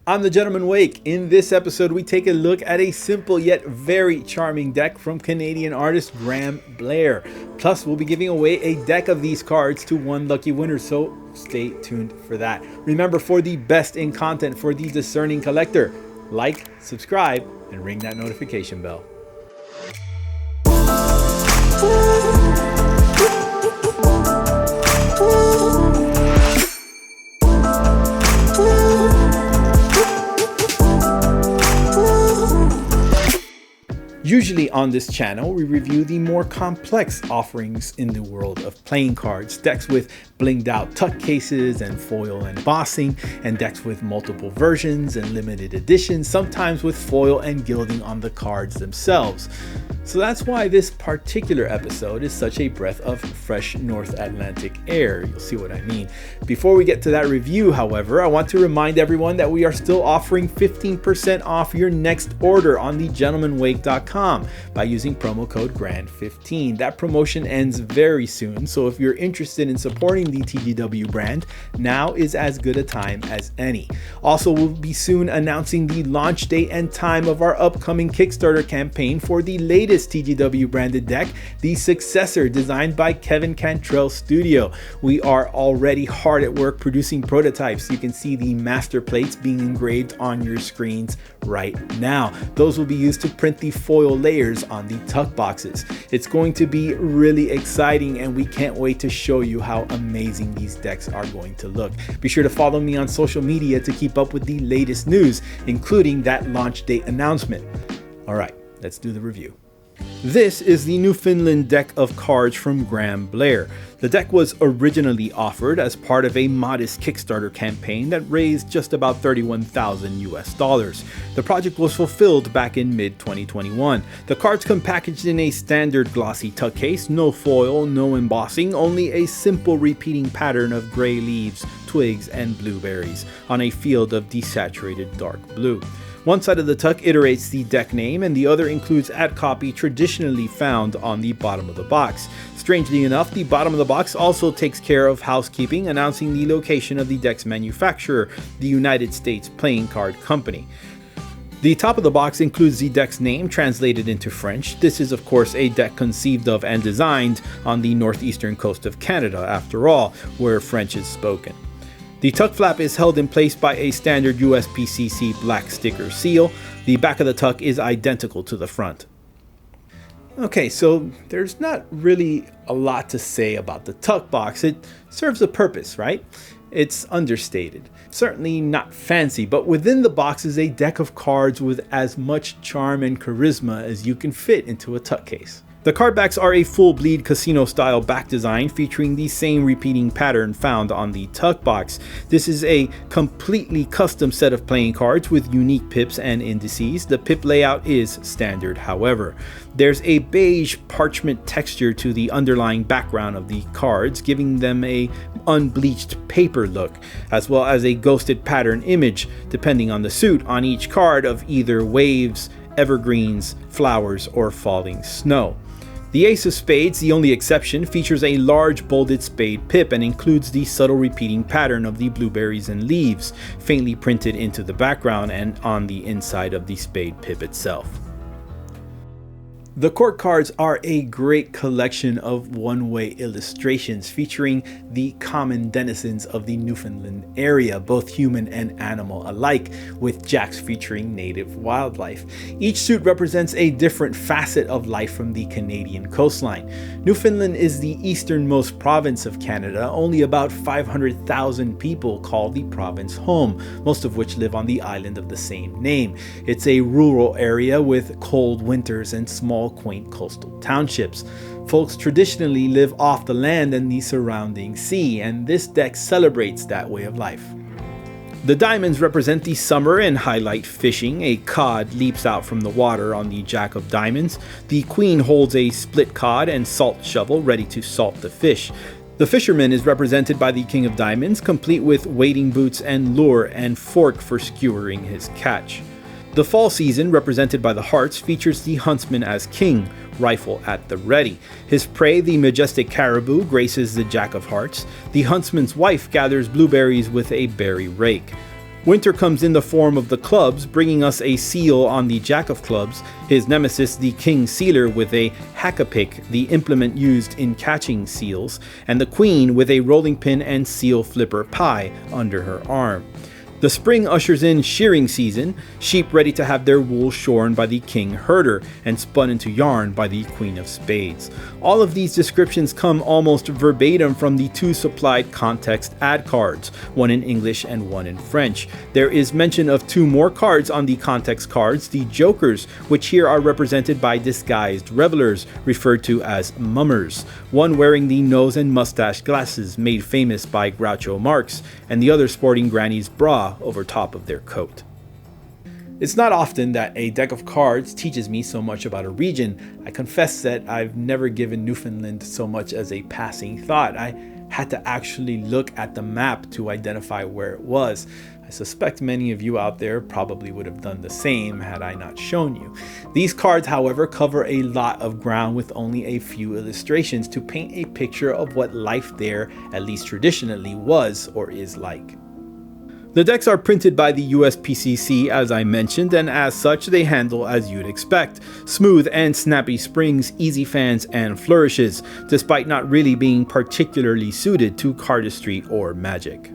I'm the Gentleman Wake. In this episode, we take a look at a simple yet very charming deck from Canadian artist Graham Blair. Plus, we'll be giving away a deck of these cards to one lucky winner, so stay tuned for that. Remember, for the best in content for the discerning collector, like, subscribe, and ring that notification bell. Usually on this channel, we review the more complex offerings in the world of playing cards, decks with blinged out tuck cases and foil embossing, and decks with multiple versions and limited editions, sometimes with foil and gilding on the cards themselves. So that's why this particular episode is such a breath of fresh North Atlantic air. You'll see what I mean. Before we get to that review, however, I want to remind everyone that we are still offering 15% off your next order on TheGentlemanWake.com by using promo code GRAND15. That promotion ends very soon, so if you're interested in supporting the TGW brand, now is as good a time as any. Also, we'll be soon announcing the launch date and time of our upcoming Kickstarter campaign for the latest TGW branded deck, the successor designed by Kevin Cantrell Studio. We are already hard at work producing prototypes. You can see the master plates being engraved on your screens right now. Those will be used to print the foil layers on the tuck boxes. It's going to be really exciting, and we can't wait to show you how amazing these decks are going to look. Be sure to follow me on social media to keep up with the latest news, including that launch date announcement. All right, let's do the review. This is the Newfoundland deck of cards from Graham Blair. The deck was originally offered as part of a modest Kickstarter campaign that raised just about $31,000 US. The project was fulfilled back in mid-2021. The cards come packaged in a standard glossy tuck case, no foil, no embossing, only a simple repeating pattern of gray leaves, twigs, and blueberries on a field of desaturated dark blue. One side of the tuck iterates the deck name, and the other includes ad copy traditionally found on the bottom of the box. Strangely enough, the bottom of the box also takes care of housekeeping, announcing the location of the deck's manufacturer, the United States Playing Card Company. The top of the box includes the deck's name translated into French. This is of course a deck conceived of and designed on the northeastern coast of Canada, after all, where French is spoken. The tuck flap is held in place by a standard USPCC black sticker seal. The back of the tuck is identical to the front. Okay, so there's not really a lot to say about the tuck box. It serves a purpose, right? It's understated. Certainly not fancy, but within the box is a deck of cards with as much charm and charisma as you can fit into a tuck case. The card backs are a full bleed casino style back design featuring the same repeating pattern found on the tuck box. This is a completely custom set of playing cards with unique pips and indices. The pip layout is standard, however. There's a beige parchment texture to the underlying background of the cards, giving them a unbleached paper look, as well as a ghosted pattern image, depending on the suit, on each card of either waves, evergreens, flowers, or falling snow. The Ace of Spades, the only exception, features a large bolded spade pip and includes the subtle repeating pattern of the blueberries and leaves, faintly printed into the background and on the inside of the spade pip itself. The court cards are a great collection of one-way illustrations featuring the common denizens of the Newfoundland area, both human and animal alike, with jacks featuring native wildlife. Each suit represents a different facet of life from the Canadian coastline. Newfoundland is the easternmost province of Canada. Only about 500,000 people call the province home, most of which live on the island of the same name. It's a rural area with cold winters and small quaint coastal townships. Folks traditionally live off the land and the surrounding sea, and this deck celebrates that way of life. The diamonds represent the summer and highlight fishing. A cod leaps out from the water on the jack of diamonds. The queen holds a split cod and salt shovel ready to salt the fish. The fisherman is represented by the king of diamonds, complete with wading boots and lure and fork for skewering his catch. The fall season, represented by the hearts, features the huntsman as king, rifle at the ready. His prey, the majestic caribou, graces the jack of hearts. The huntsman's wife gathers blueberries with a berry rake. Winter comes in the form of the clubs, bringing us a seal on the Jack of Clubs, his nemesis the King Sealer with a hack-a-pick, the implement used in catching seals, and the Queen with a rolling pin and seal flipper pie under her arm. The spring ushers in shearing season, sheep ready to have their wool shorn by the king herder and spun into yarn by the Queen of Spades. All of these descriptions come almost verbatim from the two supplied context ad cards, one in English and one in French. There is mention of two more cards on the context cards, the Jokers, which here are represented by disguised revelers, referred to as mummers, one wearing the nose and mustache glasses made famous by Groucho Marx, and the other sporting Granny's bra over top of their coat. It's not often that a deck of cards teaches me so much about a region. I confess that I've never given Newfoundland so much as a passing thought. I had to actually look at the map to identify where it was. I suspect many of you out there probably would have done the same had I not shown you. These cards, however, cover a lot of ground with only a few illustrations to paint a picture of what life there, at least traditionally, was or is like. The decks are printed by the USPCC as I mentioned, and as such they handle as you'd expect. Smooth and snappy springs, easy fans and flourishes, despite not really being particularly suited to cardistry or magic.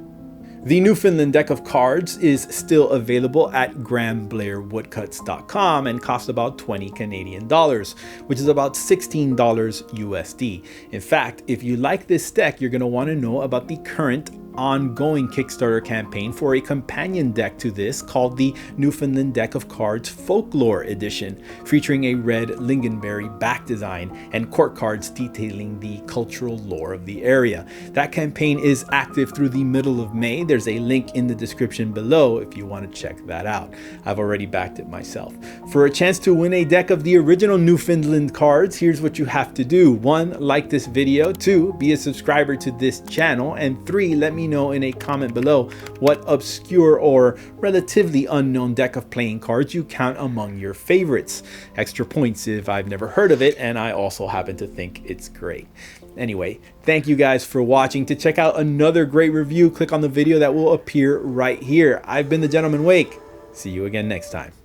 The Newfoundland deck of cards is still available at grahamblairwoodcuts.com and costs about 20 Canadian dollars, which is about $16 USD. In fact, if you like this deck, you're going to want to know about the current ongoing Kickstarter campaign for a companion deck to this called the Newfoundland Deck of Cards Folklore Edition, featuring a red lingonberry back design and court cards detailing the cultural lore of the area. That campaign is active through the middle of May. There's a link in the description below if you want to check that out. I've already backed it myself. For a chance to win a deck of the original Newfoundland cards, here's what you have to do. 1. Like this video. 2. Be a subscriber to this channel. And 3. Let me know in a comment below what obscure or relatively unknown deck of playing cards you count among your favorites. Extra points if I've never heard of it and I also happen to think it's great. Anyway, thank you guys for watching. To check out another great review, click on the video that will appear right here. I've been the Gentleman Wake. See you again next time.